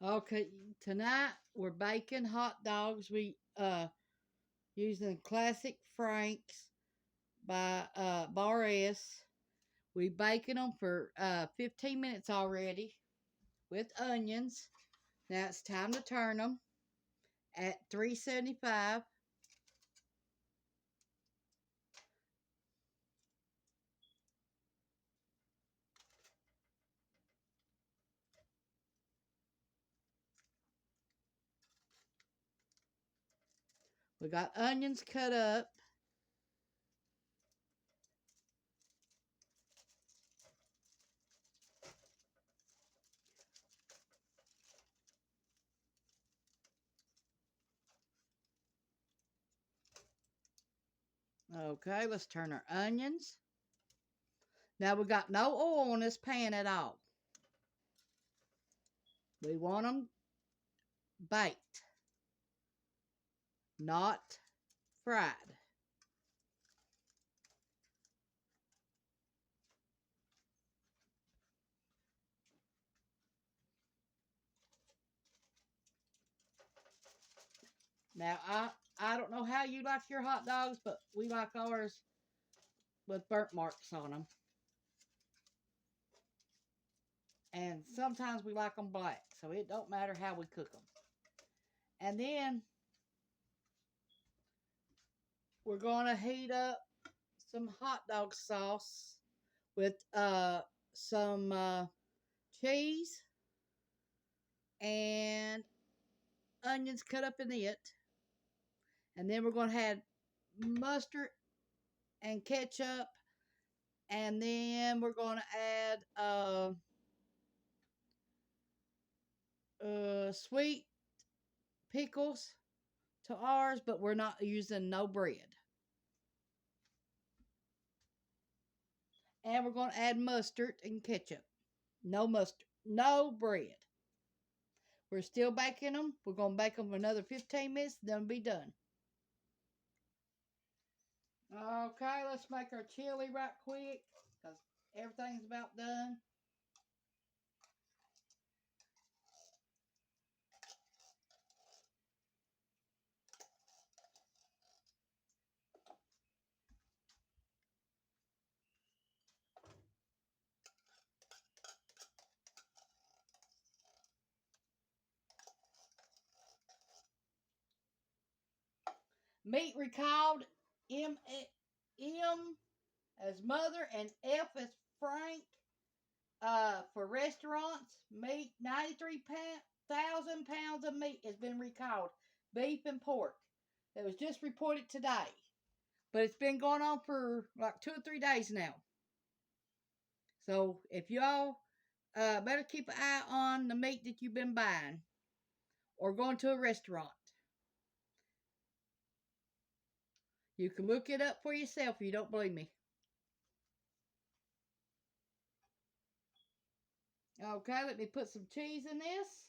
Okay, tonight we're baking hot dogs. We using classic Franks by Bar S. We baking them for 15 minutes already with onions. Now it's time to turn them at 375. We got onions cut up. Okay, let's turn our onions. Now we got no oil in this pan at all. We want them baked, not fried. Now I don't know how you like your hot dogs, but we like ours with burnt marks on them. And sometimes we like them black, so it don't matter how we cook them. And then we're going to heat up some hot dog sauce with some cheese and onions cut up in it. And then we're going to add mustard and ketchup. And then we're going to add sweet pickles to ours, but we're not using no bread. And we're going to add mustard and ketchup. No mustard, no bread. We're still baking them. We're going to bake them for another 15 minutes, then we'll be done. Okay, let's make our chili right quick because everything's about done. Meat recalled, M as mother and F as Frank. For restaurants, meat 93,000 pounds of meat has been recalled, beef and pork. It was just reported today, but it's been going on for like 2 or 3 days now. So if y'all better keep an eye on the meat that you've been buying or going to a restaurant. You can look it up for yourself if you don't believe me. Okay, let me put some cheese in this.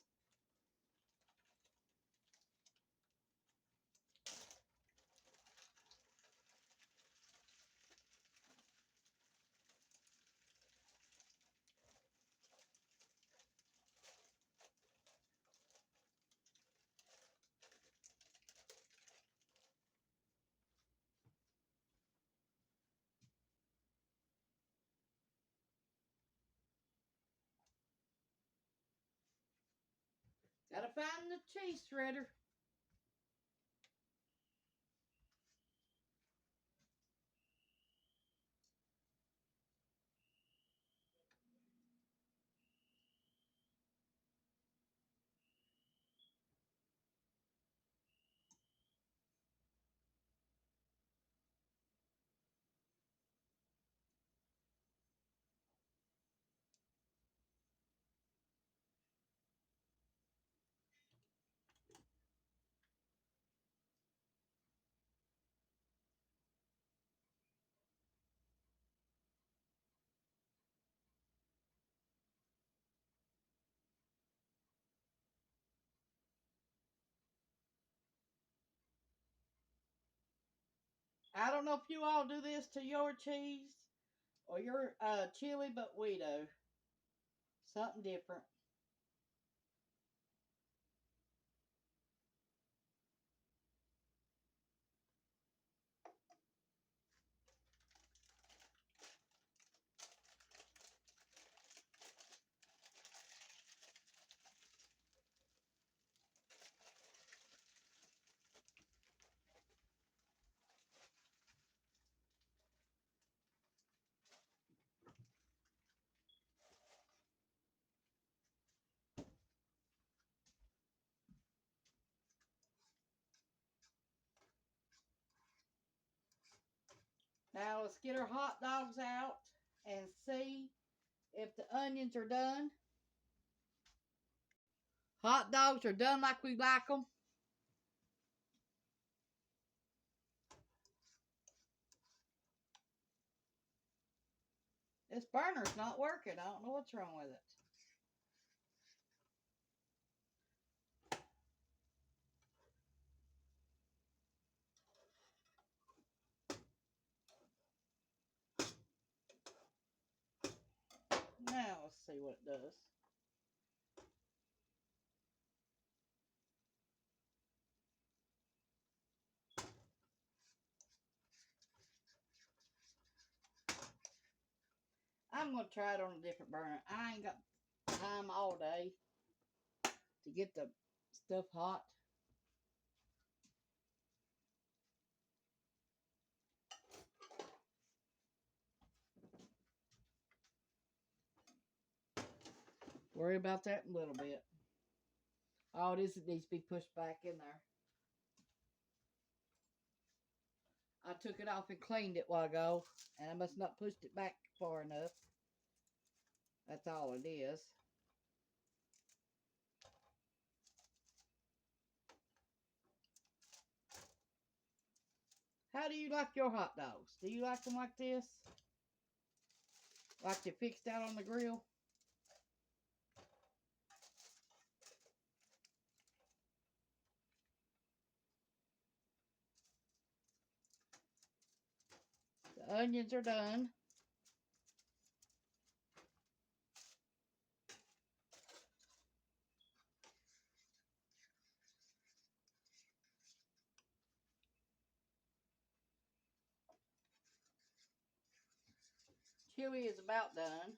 Gotta find the cheese shredder. I don't know if you all do this to your cheese or your chili, but we do. Something different. Now let's get our hot dogs out and see if the onions are done. Hot dogs are done like we like them. This burner's not working. I don't know what's wrong with it. Now let's see what it does. I'm going to try it on a different burner. I ain't got time all day to get the stuff hot. Worry about that in a little bit. Oh, it needs to be pushed back in there. I took it off and cleaned it a while ago, and I must not pushed it back far enough. That's all it is. How do you like your hot dogs? Do you like them like this? Like they're fixed out on the grill? The onions are done. Chili is about done.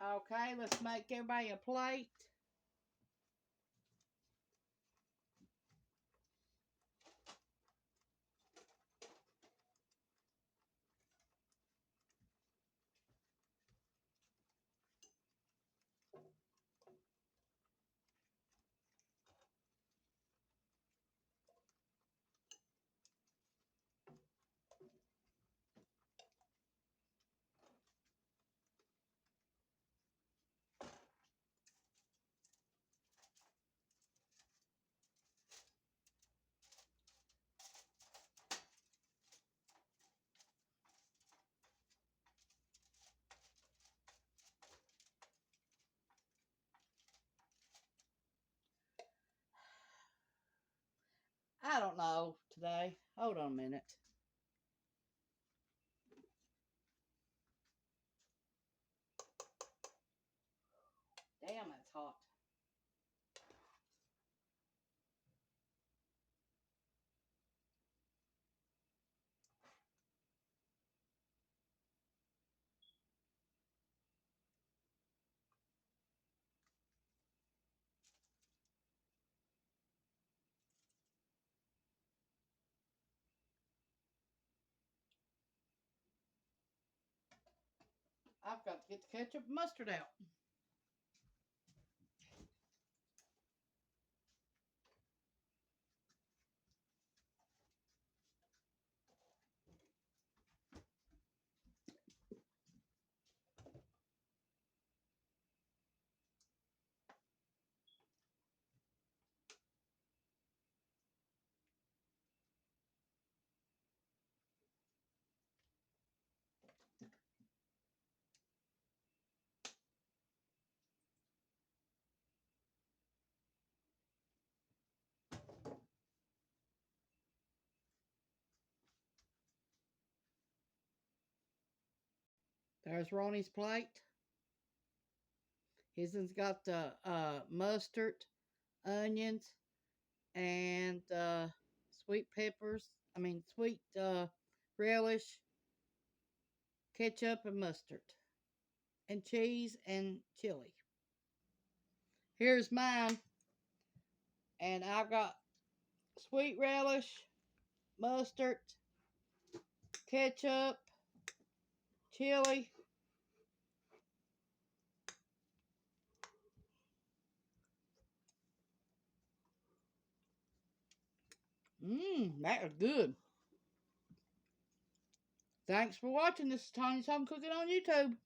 Okay, let's make everybody a plate. I don't know today. Hold on a minute. Damn, that's hot. I've got to get the ketchup and mustard out. There's Ronnie's plate. His's got the mustard, onions, and sweet peppers. I mean, sweet relish, ketchup and mustard, and cheese and chili. Here's mine, and I've got sweet relish, mustard, ketchup, chili. That was good. Thanks for watching. This is Tanya's Home Cooking on YouTube.